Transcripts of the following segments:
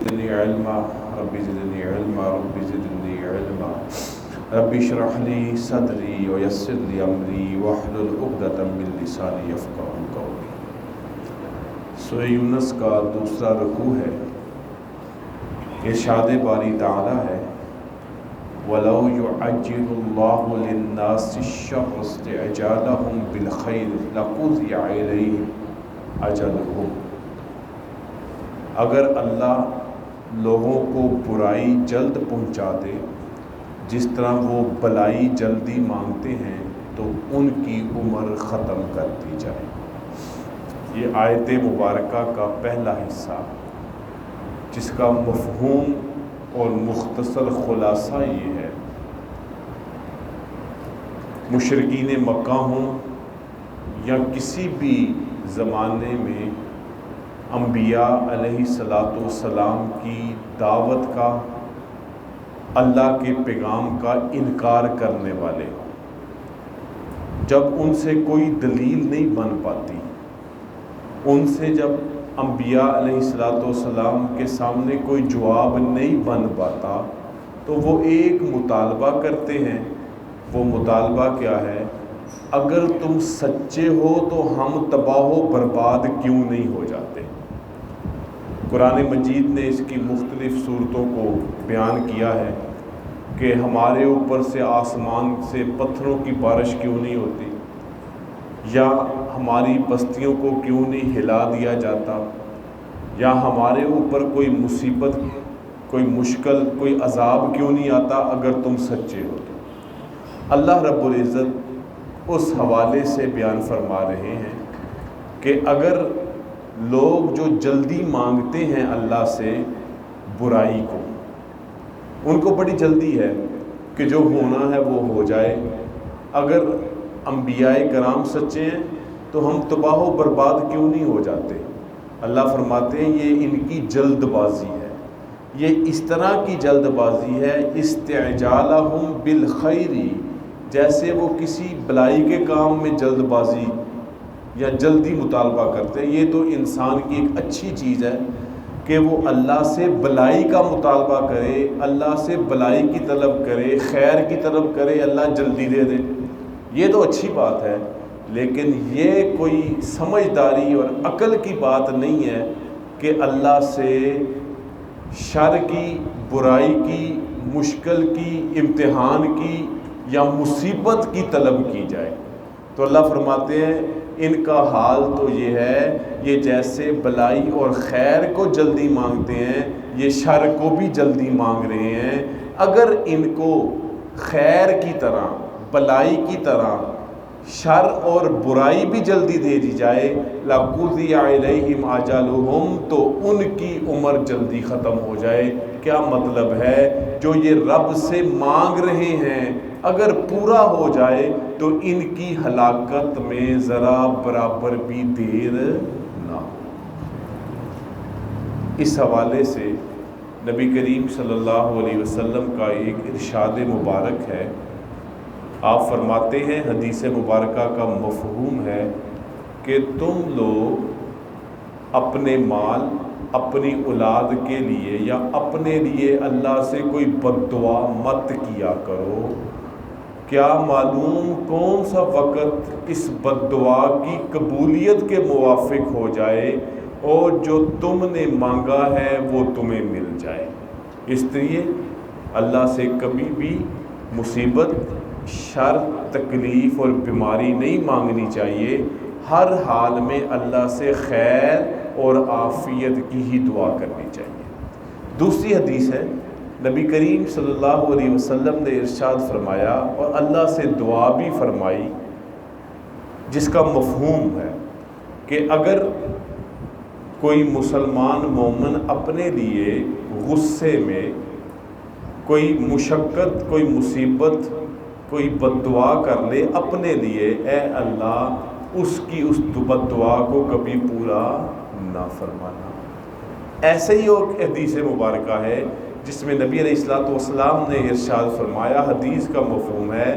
زدنی علما ربی زدنی علما ربی زدنی علما ربی اشرح لی صدری ویسر لی امری واحلل عقدۃ من لسانی یفقہوا قولی۔ سورہ یونس کا دوسرا رکوع ہے۔ ارشاد باری تعالی ہے وَلَوْ يُعَجِّلُ اللَّهُ لِلنَّاسِ الشَّرَّ اسْتِعْجَالَهُم بِالْخَيْرِ لَقُضِيَ عَلَيْهِمْ أَجَلُهُمْ۔ اگر اللہ لوگوں کو برائی جلد پہنچا دے جس طرح وہ بلائی جلدی مانگتے ہیں تو ان کی عمر ختم کر دی جائے۔ یہ آیت مبارکہ کا پہلا حصہ جس کا مفہوم اور مختصر خلاصہ یہ ہے، مشرکین مکہ ہوں یا کسی بھی زمانے میں انبیاء علیہ السلام کی دعوت کا، اللہ کے پیغام کا انکار کرنے والے، جب ان سے کوئی دلیل نہیں بن پاتی، ان سے جب انبیاء علیہ السلام کے سامنے کوئی جواب نہیں بن پاتا تو وہ ایک مطالبہ کرتے ہیں۔ وہ مطالبہ کیا ہے؟ اگر تم سچے ہو تو ہم تباہ و برباد کیوں نہیں ہو جاتے؟ قرآن مجید نے اس کی مختلف صورتوں کو بیان کیا ہے کہ ہمارے اوپر سے آسمان سے پتھروں کی بارش کیوں نہیں ہوتی، یا ہماری بستیوں کو کیوں نہیں ہلا دیا جاتا، یا ہمارے اوپر کوئی مصیبت، کوئی مشکل، کوئی عذاب کیوں نہیں آتا اگر تم سچے ہو تو۔ اللہ رب العزت اس حوالے سے بیان فرما رہے ہیں کہ اگر لوگ جو جلدی مانگتے ہیں اللہ سے برائی کو، ان کو بڑی جلدی ہے کہ جو ہونا ہے وہ ہو جائے، اگر انبیاء کرام سچے ہیں تو ہم تباہ و برباد کیوں نہیں ہو جاتے؟ اللہ فرماتے ہیں یہ ان کی جلد بازی ہے۔ یہ اس طرح کی جلد بازی ہے استعجالہم بالخیر، جیسے وہ کسی بلائی کے کام میں جلد بازی یا جلدی مطالبہ کرتے ہیں۔ یہ تو انسان کی ایک اچھی چیز ہے کہ وہ اللہ سے بلائی کا مطالبہ کرے، اللہ سے بلائی کی طلب کرے، خیر کی طلب کرے، اللہ جلدی دے دے، یہ تو اچھی بات ہے، لیکن یہ کوئی سمجھداری اور عقل کی بات نہیں ہے کہ اللہ سے شر کی، برائی کی، مشکل کی، امتحان کی یا مصیبت کی طلب کی جائے۔ تو اللہ فرماتے ہیں ان کا حال تو یہ ہے، یہ جیسے بلائی اور خیر کو جلدی مانگتے ہیں یہ شر کو بھی جلدی مانگ رہے ہیں۔ اگر ان کو خیر کی طرح، بلائی کی طرح شر اور برائی بھی جلدی دے دی جائے لَقُضِيَ عَلَيْهِمْ أَجَلُهُمْ، تو ان کی عمر جلدی ختم ہو جائے۔ کیا مطلب ہے؟ جو یہ رب سے مانگ رہے ہیں اگر پورا ہو جائے تو ان کی ہلاکت میں ذرا برابر بھی دیر نہ ہو۔ اس حوالے سے نبی کریم صلی اللہ علیہ وسلم کا ایک ارشاد مبارک ہے۔ آپ فرماتے ہیں، حدیث مبارکہ کا مفہوم ہے کہ تم لوگ اپنے مال، اپنی اولاد کے لیے یا اپنے لیے اللہ سے کوئی بد دعا مت کیا کرو، کیا معلوم کون سا وقت اس بد دعا کی قبولیت کے موافق ہو جائے اور جو تم نے مانگا ہے وہ تمہیں مل جائے۔ اس لیے اللہ سے کبھی بھی مصیبت، شر، تکلیف اور بیماری نہیں مانگنی چاہیے، ہر حال میں اللہ سے خیر اور عافیت کی ہی دعا کرنی چاہیے۔ دوسری حدیث ہے، نبی کریم صلی اللہ علیہ وسلم نے ارشاد فرمایا اور اللہ سے دعا بھی فرمائی جس کا مفہوم ہے کہ اگر کوئی مسلمان مومن اپنے لیے غصے میں کوئی مشقت، کوئی مصیبت، کوئی بد دعا کر لے اپنے لیے، اے اللہ اس کی اس بد دعا کو کبھی پورا نہ فرمانا۔ ایسے ہی ایک حدیث مبارکہ ہے جس میں نبی علیہ الصلوۃ والسلام نے ارشاد فرمایا، حدیث کا مفہوم ہے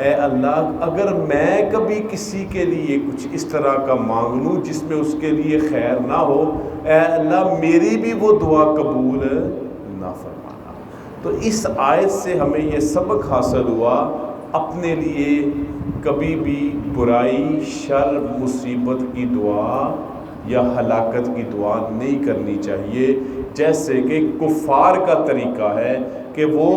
اے اللہ اگر میں کبھی کسی کے لیے کچھ اس طرح کا مانگ لوں جس میں اس کے لیے خیر نہ ہو، اے اللہ میری بھی وہ دعا قبول نہ فرمانا۔ تو اس آیت سے ہمیں یہ سبق حاصل ہوا، اپنے لیے کبھی بھی برائی، شر، مصیبت کی دعا یا ہلاکت کی دعا نہیں کرنی چاہیے، جیسے کہ کفار کا طریقہ ہے کہ وہ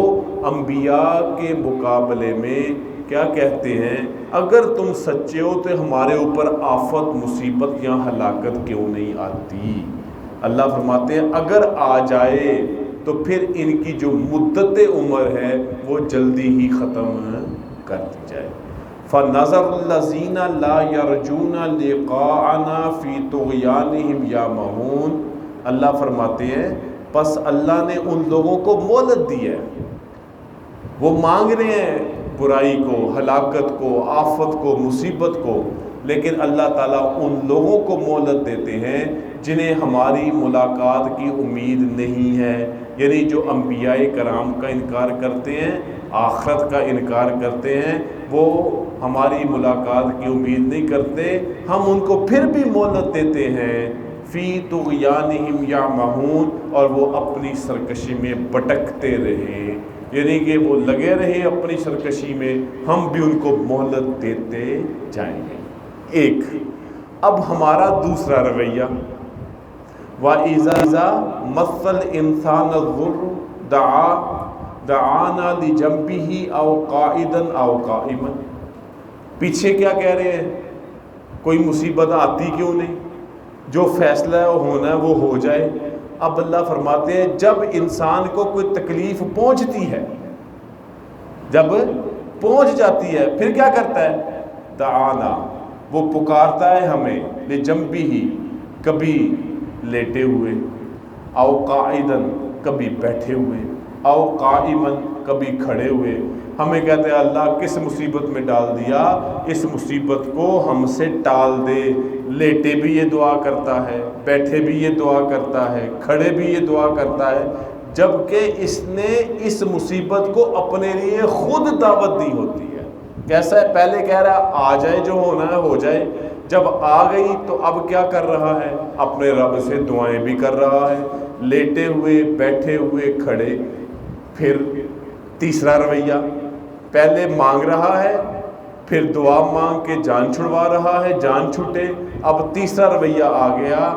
انبیاء کے مقابلے میں کیا کہتے ہیں، اگر تم سچے ہو تو ہمارے اوپر آفت، مصیبت یا ہلاکت کیوں نہیں آتی؟ اللہ فرماتے ہیں اگر آ جائے تو پھر ان کی جو مدت عمر ہے وہ جلدی ہی ختم کر دی جائے۔ فَنَظَرُ الَّذِينَ لَا يَرْجُونَ لِقَاءَنَا فِي طُغْيَانِهِمْ يَعْمَهُونَ، اللہ فرماتے ہیں پس اللہ نے ان لوگوں کو مہلت دی ہے، وہ مانگ رہے ہیں برائی کو، ہلاکت کو، آفت کو، مصیبت کو، لیکن اللہ تعالیٰ ان لوگوں کو مہلت دیتے ہیں جنہیں ہماری ملاقات کی امید نہیں ہے، یعنی جو انبیاء کرام کا انکار کرتے ہیں، آخرت کا انکار کرتے ہیں، وہ ہماری ملاقات کی امید نہیں کرتے، ہم ان کو پھر بھی مہلت دیتے ہیں فی طغیانہم یعمہون، اور وہ اپنی سرکشی میں بھٹکتے رہے، یعنی کہ وہ لگے رہے اپنی سرکشی میں، ہم بھی ان کو مہلت دیتے جائیں گے۔ ایک اب ہمارا دوسرا رویہ، وَإِذَا مَسَّ الْإِنسَانَ الضُّرُّ دعانا لجنبه او قائدا او قائما، پیچھے کیا کہہ رہے ہیں، کوئی مصیبت آتی کیوں نہیں، جو فیصلہ ہونا ہے وہ ہو جائے۔ اب اللہ فرماتے ہیں جب انسان کو کوئی تکلیف پہنچتی ہے، جب پہنچ جاتی ہے پھر کیا کرتا ہے، دعانا، وہ پکارتا ہے ہمیں، لجنبه، کبھی لیٹے ہوئے، او قائدا، کبھی بیٹھے ہوئے، او قائمن، کبھی کھڑے ہوئے، ہمیں کہتے ہیں اللہ کس مصیبت میں ڈال دیا، اس مصیبت کو ہم سے ٹال دے۔ لیٹے بھی یہ دعا کرتا ہے، بیٹھے بھی یہ دعا کرتا ہے، کھڑے بھی یہ دعا کرتا ہے، جبکہ اس نے اس مصیبت کو اپنے لیے خود دعوت دی ہوتی ہے۔ کیسا ہے، پہلے کہہ رہا ہے آ جائے، جو ہونا ہے ہو جائے، جب آ گئی تو اب کیا کر رہا ہے، اپنے رب سے دعائیں بھی کر رہا ہے، لیٹے ہوئے، بیٹھے ہوئے، کھڑے۔ پھر تیسرا رویہ، پہلے مانگ رہا ہے، پھر دعا مانگ کے جان چھڑوا رہا ہے، جان چھٹے۔ اب تیسرا رویہ آ گیا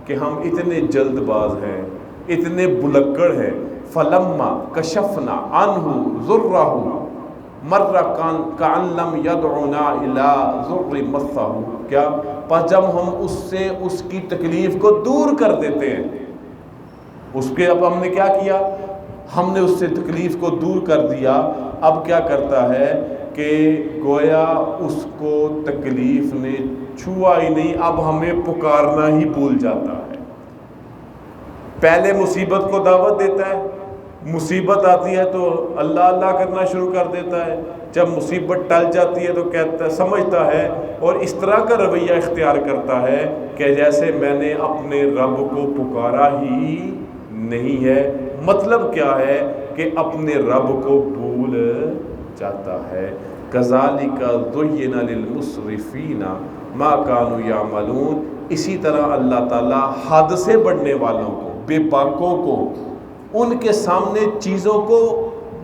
کہ ہم اتنے جلد باز ہیں، اتنے بلکڑ ہیں، فلما کشفنا عنہ ضرہ مر کان لم یدعنا الی ضر مسہ، کیا پس جب ہم اس سے اس کی تکلیف کو دور کر دیتے ہیں، اس کے اب ہم نے کیا کیا، ہم نے اس سے تکلیف کو دور کر دیا، اب کیا کرتا ہے کہ گویا اس کو تکلیف نے چھوا ہی نہیں، اب ہمیں پکارنا ہی بھول جاتا ہے۔ پہلے مصیبت کو دعوت دیتا ہے، مصیبت آتی ہے تو اللہ اللہ کرنا شروع کر دیتا ہے، جب مصیبت ٹل جاتی ہے تو کہتا ہے، سمجھتا ہے اور اس طرح کا رویہ اختیار کرتا ہے کہ جیسے میں نے اپنے رب کو پکارا ہی نہیں ہے۔ مطلب کیا ہے کہ اپنے رب کو بھول جاتا ہے۔ کذالک زین للمسرفین ما کانوا یعملون، اسی طرح اللہ تعالیٰ حد سے بڑھنے والوں کو، بے باکوں کو، ان کے سامنے چیزوں کو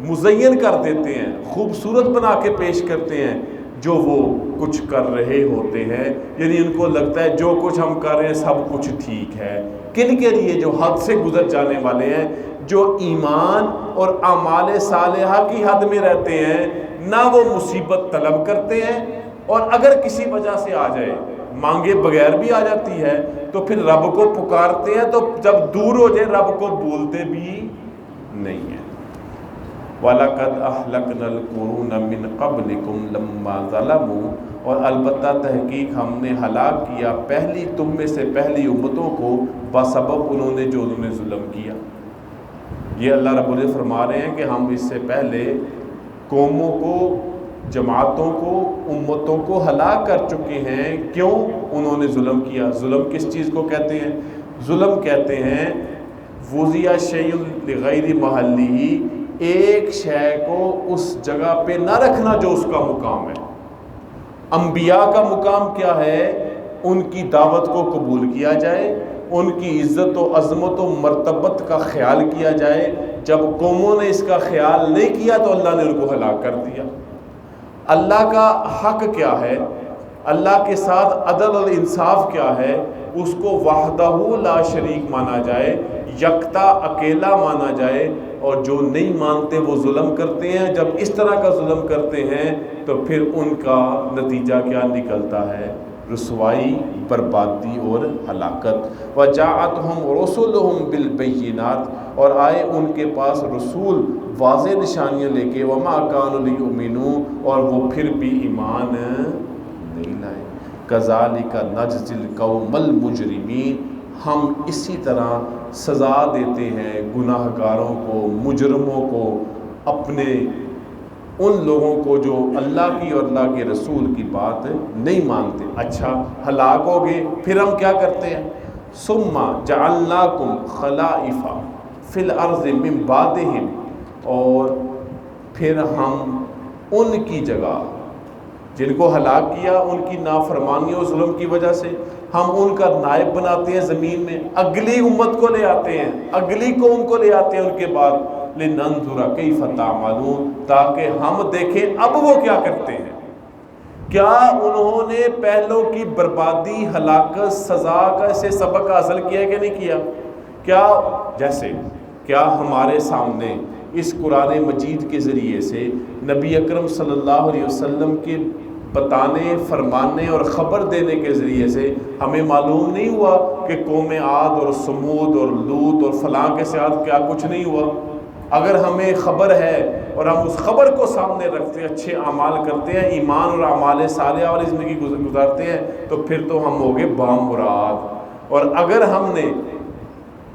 مزین کر دیتے ہیں، خوبصورت بنا کے پیش کرتے ہیں جو وہ کچھ کر رہے ہوتے ہیں، یعنی ان کو لگتا ہے جو کچھ ہم کر رہے ہیں سب کچھ ٹھیک ہے۔ کن کے لیے؟ جو حد سے گزر جانے والے ہیں، جو ایمان اور اعمال صالحہ کی حد میں رہتے ہیں، نہ وہ مصیبت طلب کرتے ہیں، اور اگر کسی وجہ سے آ جائے، مانگے بغیر بھی آ جاتی ہے تو پھر رب کو پکارتے ہیں، تو جب دور ہو جائے رب کو بھولتے بھی نہیں ہیں۔ وَلَقَدْ أَهْلَكْنَا الْقُرُونَ مِنْ قَبْلِكُمْ لَمَّا ظَلَمُوا، اور البتہ تحقیق ہم نے ہلاک کیا پہلی تم میں سے پہلی امتوں کو بسبب انہوں نے جو انہوں نے ظلم کیا۔ یہ اللہ رب العزت فرما رہے ہیں کہ ہم اس سے پہلے قوموں کو، جماعتوں کو، امتوں کو ہلاک کر چکے ہیں۔ کیوں؟ انہوں نے ظلم کیا۔ ظلم کس چیز کو کہتے ہیں؟ ظلم کہتے ہیں وضع شیء لغیر محلہ، ایک شے کو اس جگہ پہ نہ رکھنا جو اس کا مقام ہے۔ انبیاء کا مقام کیا ہے؟ ان کی دعوت کو قبول کیا جائے، ان کی عزت و عظمت و مرتبت کا خیال کیا جائے۔ جب قوموں نے اس کا خیال نہیں کیا تو اللہ نے ان کو ہلاک کر دیا۔ اللہ کا حق کیا ہے؟ اللہ کے ساتھ عدل اور انصاف کیا ہے؟ اس کو وحدہ لا شریک مانا جائے، یکتا اکیلا مانا جائے، اور جو نہیں مانتے وہ ظلم کرتے ہیں۔ جب اس طرح کا ظلم کرتے ہیں تو پھر ان کا نتیجہ کیا نکلتا ہے؟ رسوائی، بربادی اور ہلاکت۔ وجاءتہم رسلہم بالبینات، اور آئے ان کے پاس رسول واضح نشانیاں لے کے، وما کانوا لیؤمنوا، اور وہ پھر بھی ایمان نہیں لائے۔ کذالک نجزی القوم المجرمین، ہم اسی طرح سزا دیتے ہیں گناہ گاروں کو، مجرموں کو، اپنے ان لوگوں کو جو اللہ کی اور اللہ کے رسول کی بات نہیں مانتے۔ اچھا، ہلاک ہو گئے، پھر ہم کیا کرتے ہیں؟ ثم جعلناکم خلائف فی الارض من بعدہم، اور پھر ہم ان کی جگہ جن کو ہلاک کیا ان کی نافرمانی اور ظلم کی وجہ سے، ہم ان کا نائب بناتے ہیں زمین میں، اگلی امت کو لے آتے ہیں، اگلی قوم کو لے آتے ہیں ان کے بعد، لننظر کیف تعملون، تاکہ ہم دیکھیں اب وہ کیا کرتے ہیں۔ کیا انہوں نے پہلوں کی بربادی، ہلاکت، سزا کا سے سبق حاصل کیا کہ نہیں کیا؟ کیا ہمارے سامنے اس قرآن مجید کے ذریعے سے نبی اکرم صلی اللہ علیہ وسلم کے بتانے، فرمانے اور خبر دینے کے ذریعے سے ہمیں معلوم نہیں ہوا کہ قوم عاد اور سمود اور لوط اور فلاں کے ساتھ کیا کچھ نہیں ہوا؟ اگر ہمیں خبر ہے اور ہم اس خبر کو سامنے رکھتے ہیں، اچھے اعمال کرتے ہیں، ایمان اور اعمال صالحہ والی زندگی گزارتے ہیں، تو پھر تو ہم ہو گئے بامراد۔ اور اگر ہم نے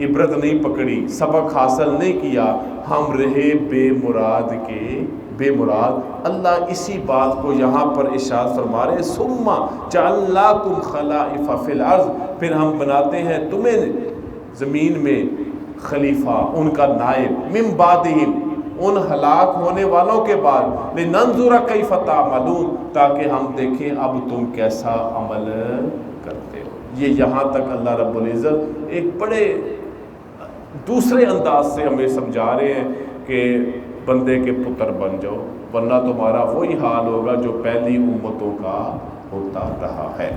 عبرت نہیں پکڑی، سبق حاصل نہیں کیا، ہم رہے بے مراد کے بے مراد۔ اللہ اسی بات کو یہاں پر ارشاد فرما رہے، ثم جعلناکم خلائف فی الارض، پھر ہم بناتے ہیں تمہیں زمین میں خلیفہ، ان کا نائب، من بعدہم، ان ہلاک ہونے والوں کے بعد، لننظر کیف تعملون، تاکہ ہم دیکھیں اب تم کیسا عمل کرتے ہو۔ یہ یہاں تک اللہ رب العزت ایک بڑے دوسرے انداز سے ہمیں سمجھا رہے ہیں کہ بندے کے پتر بن جاؤ، ورنہ تمہارا وہی حال ہوگا جو پہلی امتوں کا ہوتا رہا ہے۔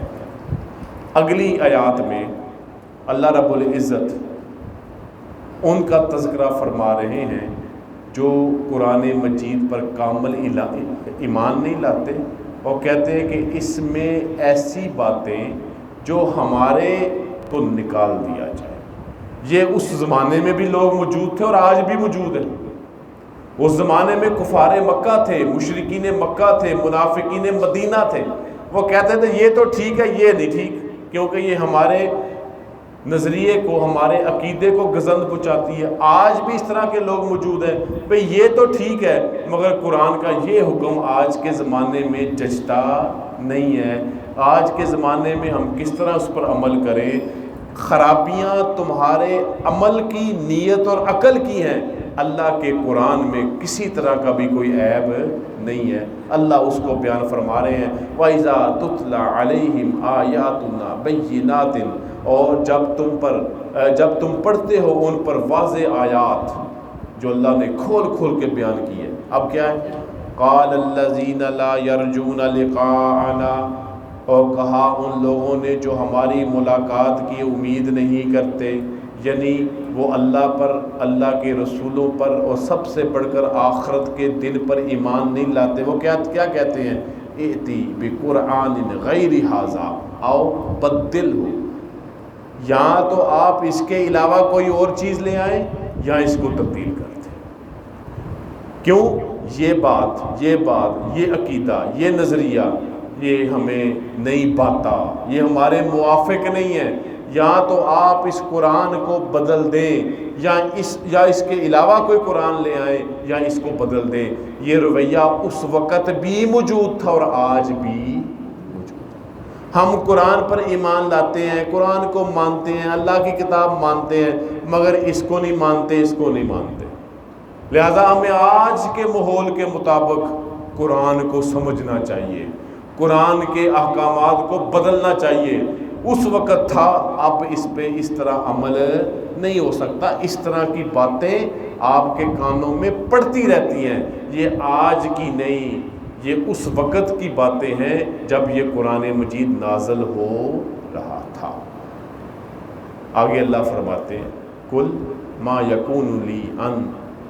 اگلی آیات میں اللہ رب العزت ان کا تذکرہ فرما رہے ہیں جو قرآن مجید پر کامل ایمان نہیں لاتے، اور کہتے ہیں کہ اس میں ایسی باتیں جو ہمارے کو نکال دیا جائے۔ یہ اس زمانے میں بھی لوگ موجود تھے اور آج بھی موجود ہیں۔ اس زمانے میں کفار مکہ تھے، مشرکین مکہ تھے، منافقین مدینہ تھے، وہ کہتے تھے یہ تو ٹھیک ہے، یہ نہیں ٹھیک، کیونکہ یہ ہمارے نظریے کو، ہمارے عقیدے کو گزند پہنچاتی ہے۔ آج بھی اس طرح کے لوگ موجود ہیں، بھئی یہ تو ٹھیک ہے مگر قرآن کا یہ حکم آج کے زمانے میں جچتا نہیں ہے۔ آج کے زمانے میں ہم کس طرح اس پر عمل کریں؟ خرابیاں تمہارے عمل کی، نیت اور عقل کی ہیں، اللہ کے قرآن میں کسی طرح کا بھی کوئی عیب نہیں ہے۔ اللہ اس کو بیان فرما رہے ہیں، وَإِذَا تُتْلَى عَلَيْهِمْ آيَاتُنَا بَيِّنَاتٍ، اور جب تم پڑھتے ہو ان پر واضح آیات جو اللہ نے کھول کھول کے بیان کی ہے۔ اب کیا ہے؟ قَالَ الَّذِينَ لَا يَرْجُونَ لِقَاءَنَا، اور کہا ان لوگوں نے جو ہماری ملاقات کی امید نہیں کرتے، یعنی وہ اللہ پر، اللہ کے رسولوں پر، اور سب سے بڑھ کر آخرت کے دن پر ایمان نہیں لاتے، وہ کیا کہتے ہیں؟ ائتی بقرآن غیر ھذا آؤ بدل ہو، یا تو آپ اس کے علاوہ کوئی اور چیز لے آئیں یا اس کو تبدیل کر دیں۔ کیوں؟ یہ بات، یہ عقیدہ، یہ نظریہ، یہ ہمیں نہیں باتا، یہ ہمارے موافق نہیں ہے، یا تو آپ اس قرآن کو بدل دیں یا اس کے علاوہ کوئی قرآن لے آئیں یا اس کو بدل دیں۔ یہ رویہ اس وقت بھی موجود تھا اور آج بھی موجود ہے۔ ہم قرآن پر ایمان لاتے ہیں، قرآن کو مانتے ہیں، اللہ کی کتاب مانتے ہیں، مگر اس کو نہیں مانتے، اس کو نہیں مانتے۔ لہذا ہمیں آج کے ماحول کے مطابق قرآن کو سمجھنا چاہیے، قرآن کے احکامات کو بدلنا چاہیے۔ اس وقت تھا، اب اس پہ اس طرح عمل نہیں ہو سکتا۔ اس طرح کی باتیں آپ کے کانوں میں پڑتی رہتی ہیں، یہ آج کی نہیں، یہ اس وقت کی باتیں ہیں جب یہ قرآن مجید نازل ہو رہا تھا۔ آگے اللہ فرماتے ہیں کل ما یکون لی ان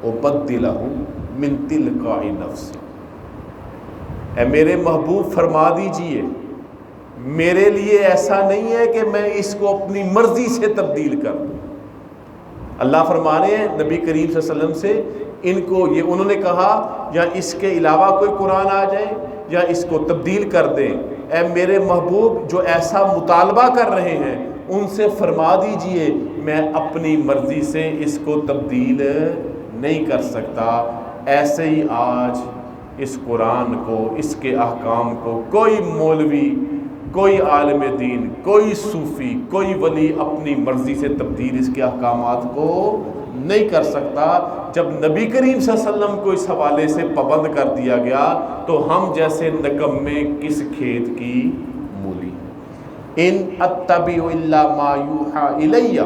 ابدلہ من تلقاء نفسی، اے میرے محبوب فرما دیجئے میرے لیے ایسا نہیں ہے کہ میں اس کو اپنی مرضی سے تبدیل کر دوں۔ اللہ فرما رہے ہیں نبی کریم صلی اللہ علیہ وسلم سے، ان کو یہ انہوں نے کہا یا اس کے علاوہ کوئی قرآن آ جائے یا اس کو تبدیل کر دیں، اے میرے محبوب جو ایسا مطالبہ کر رہے ہیں ان سے فرما دیجئے میں اپنی مرضی سے اس کو تبدیل نہیں کر سکتا۔ ایسے ہی آج اس قرآن کو، اس کے احکام کو کوئی مولوی، کوئی عالم دین، کوئی صوفی، کوئی ولی اپنی مرضی سے تبدیل اس کے احکامات کو نہیں کر سکتا۔ جب نبی کریم صلی اللہ علیہ وسلم کو اس حوالے سے پابند کر دیا گیا تو ہم جیسے نکمے کس کھیت کی مولی۔ ان اتبع الا ما یوحی الی،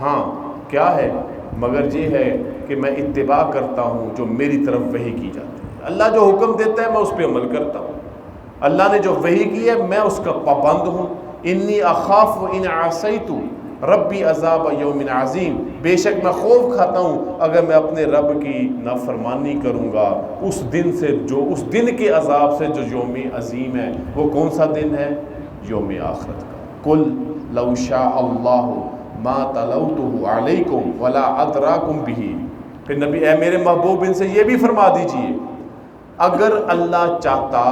ہاں کیا ہے مگر یہ ہے کہ میں اتباع کرتا ہوں جو میری طرف وحی کی جاتی ہے۔ اللہ جو حکم دیتا ہے میں اس پہ عمل کرتا ہوں، اللہ نے جو وحی کی ہے میں اس کا پابند ہوں۔ انی اخاف ان عصیت ربی عذاب یوم عظیم، بے شک میں خوف کھاتا ہوں اگر میں اپنے رب کی نافرمانی کروں گا اس دن سے، جو اس دن کے عذاب سے جو یوم عظیم ہے۔ وہ کون سا دن ہے؟ یوم آخرت کا۔ قل لو شاء اللہ ما تلوتہ علیکم ولا ادراکم بہ، پھر نبی اے میرے محبوب ان سے یہ بھی فرما دیجئے اگر اللہ چاہتا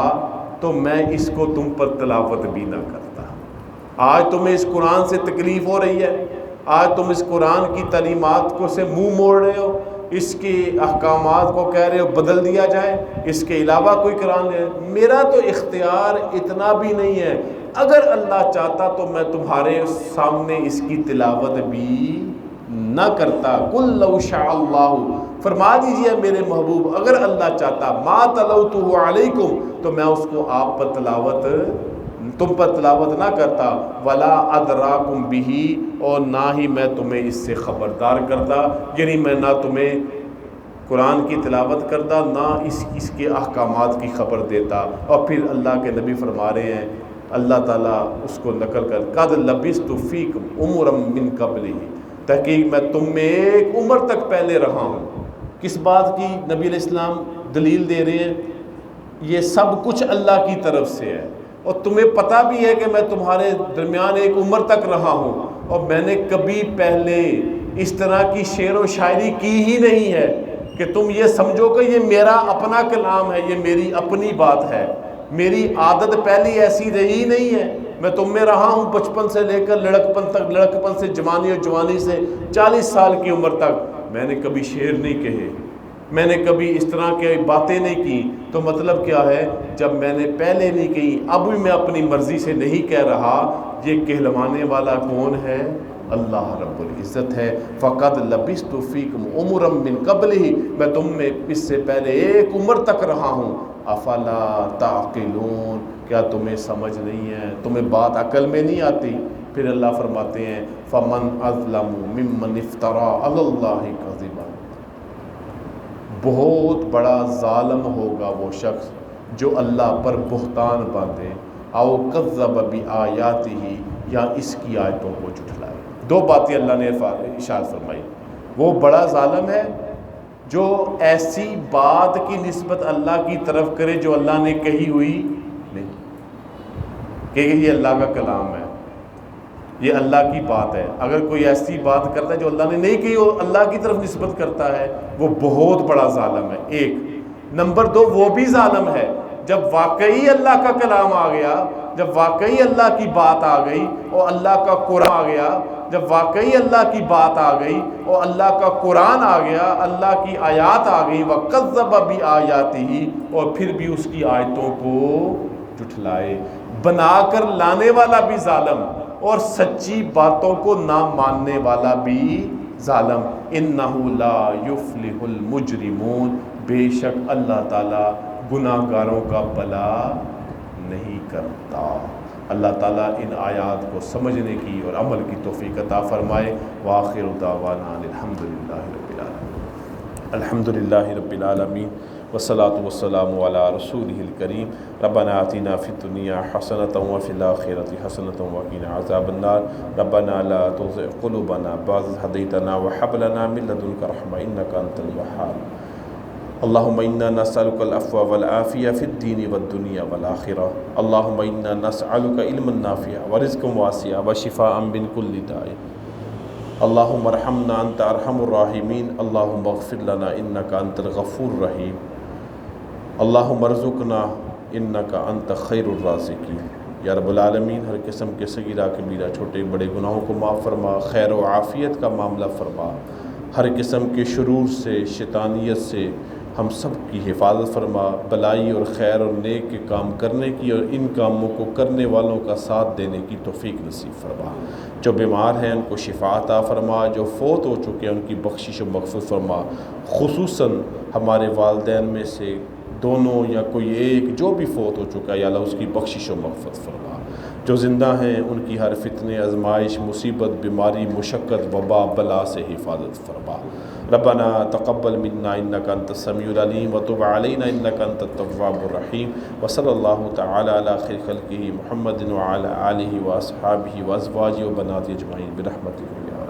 تو میں اس کو تم پر تلاوت بھی نہ کرتا۔ آج تمہیں اس قرآن سے تکلیف ہو رہی ہے، آج تم اس قرآن کی تعلیمات کو سے منہ موڑ رہے ہو، اس کے احکامات کو کہہ رہے ہو بدل دیا جائے، اس کے علاوہ کوئی قرآن ہے، میرا تو اختیار اتنا بھی نہیں ہے، اگر اللہ چاہتا تو میں تمہارے سامنے اس کی تلاوت بھی نہ کرتا۔ قل لو شاء اللہ، فرما دیجئے میرے محبوب اگر اللہ چاہتا، ما تلوتہ علیکم، تو میں اس کو آپ پر تلاوت، تم پر تلاوت نہ کرتا، ولا ادراکم بہ، اور نہ ہی میں تمہیں اس سے خبردار کرتا، یعنی میں نہ تمہیں قرآن کی تلاوت کرتا نہ اس کے احکامات کی خبر دیتا۔ اور پھر اللہ کے نبی فرما رہے ہیں، اللہ تعالیٰ اس کو نقل کر قد لبثت فیکم عمرا من قبلہ، تحقیق میں تم میں ایک عمر تک پہلے رہا ہوں۔ کس بات کی نبی علیہ السلام دلیل دے رہے ہیں؟ یہ سب کچھ اللہ کی طرف سے ہے، اور تمہیں پتہ بھی ہے کہ میں تمہارے درمیان ایک عمر تک رہا ہوں، اور میں نے کبھی پہلے اس طرح کی شعر و شاعری کی ہی نہیں ہے کہ تم یہ سمجھو کہ یہ میرا اپنا کلام ہے، یہ میری اپنی بات ہے۔ میری عادت پہلی ایسی رہی نہیں ہے، میں تم میں رہا ہوں بچپن سے لے کر لڑکپن تک، لڑکپن سے جوانی، اور جوانی سے 40 سال کی عمر تک میں نے کبھی شعر نہیں کہے، میں نے کبھی اس طرح کی باتیں نہیں کی۔ تو مطلب کیا ہے؟ جب میں نے پہلے نہیں کی، اب بھی میں اپنی مرضی سے نہیں کہہ رہا، یہ کہلوانے والا کون ہے؟ اللہ رب العزت ہے۔ فقد لبثت فیکم عمرا من قبلہ، میں تم میں اس سے پہلے ایک عمر تک رہا ہوں۔ افلا تعقلون، کیا تمہیں سمجھ نہیں ہے؟ تمہیں بات عقل میں نہیں آتی؟ پھر اللہ فرماتے ہیں فمن اظلم ممن افترى علی اللہ کذبا، بہت بڑا ظالم ہوگا وہ شخص جو اللہ پر بہتان باندھے، او کذب بآیاتہ، یا اس کی آیتوں کو جھٹلائے۔ دو باتیں اللہ نے ارشاد فرمائی، وہ بڑا ظالم ہے جو ایسی بات کی نسبت اللہ کی طرف کرے جو اللہ نے کہی ہوئی نہیں، کہ یہ اللہ کا کلام ہے، یہ اللہ کی بات ہے۔ اگر کوئی ایسی بات کرتا ہے جو اللہ نے نہیں کہی وہ اللہ کی طرف نسبت کرتا ہے، وہ بہت بڑا ظالم ہے۔ ایک نمبر دو، وہ بھی ظالم ہے جب واقعی اللہ کا کلام آ گیا، جب واقعی اللہ کی بات آ گئی اور اللہ کا قرآن آ گیا، جب واقعی اللہ کی بات آ گئی اور اللہ کا قرآن آ گیا، اللہ کی آیات آ گئی، وَكَذَّبَ بِآيَاتِهِ، اور پھر بھی اس کی آیتوں کو جھٹلائے، بنا کر لانے والا بھی ظالم اور سچی باتوں کو نہ ماننے والا بھی ظالم، انہو لا یفلح المجرمون، بے شک اللہ تعالیٰ گناہ گاروں کا بھلا نہیں کرتا۔ اللہ تعالیٰ ان آیات کو سمجھنے کی اور عمل کی توفیق عطا فرمائے۔ وآخر دعوانا الحمدللہ رب العالمین، الحمدللہ رب العالمین، والصلاة والسلام علی رسولہ الکریم۔ ربنا آتنا فی الدنیا حسنۃ وفی الآخرۃ حسنۃ وقنا عذاب النار۔ ربنا لا تزغ قلوبنا بعد إذ هديتنا وهب لنا من لدنك رحمة إنك أنت الوهاب۔ اللهم إنا نسألك العفو والعافية في الدين والدنيا والآخرة۔ اللهم إنا نسألك علما نافعا ورزقا واسعا وشفاء من كل داء۔ اللهم ارحمنا أنت أرحم الراحمين۔ اللهم اغفر لنا إنك أنت الغفور الرحيم۔ اللهم ارزقنا إنك أنت خير الرازقين۔ یا رب العالمین، ہر قسم کے صغیرہ کبیرہ چھوٹے بڑے گناہوں کو معاف فرما، خیر و عافیت کا معاملہ فرما، ہر قسم کے شرور سے، شیطانیت سے ہم سب کی حفاظت فرما، بلائی اور خیر اور نیک کے کام کرنے کی اور ان کاموں کو کرنے والوں کا ساتھ دینے کی توفیق نصیب فرما۔ جو بیمار ہیں ان کو شفا عطا فرما، جو فوت ہو چکے ہیں ان کی بخشش و مغفرت فرما، خصوصاً ہمارے والدین میں سے دونوں یا کوئی ایک جو بھی فوت ہو چکا ہے، یا اللہ اس کی بخشش و مغفرت فرما۔ جو زندہ ہیں ان کی ہر فتنے، آزمائش، مصیبت، بیماری، مشقت، وبا، بلا سے حفاظت فرما۔ ربنا تقبل منا انك انت السميع العليم وتب علينا انك انت التواب الرحيم، وصلى الله تعالى على خير خلقه محمد وعلى آله واصحابه وازواجه وبناته اجمعين برحمتك يا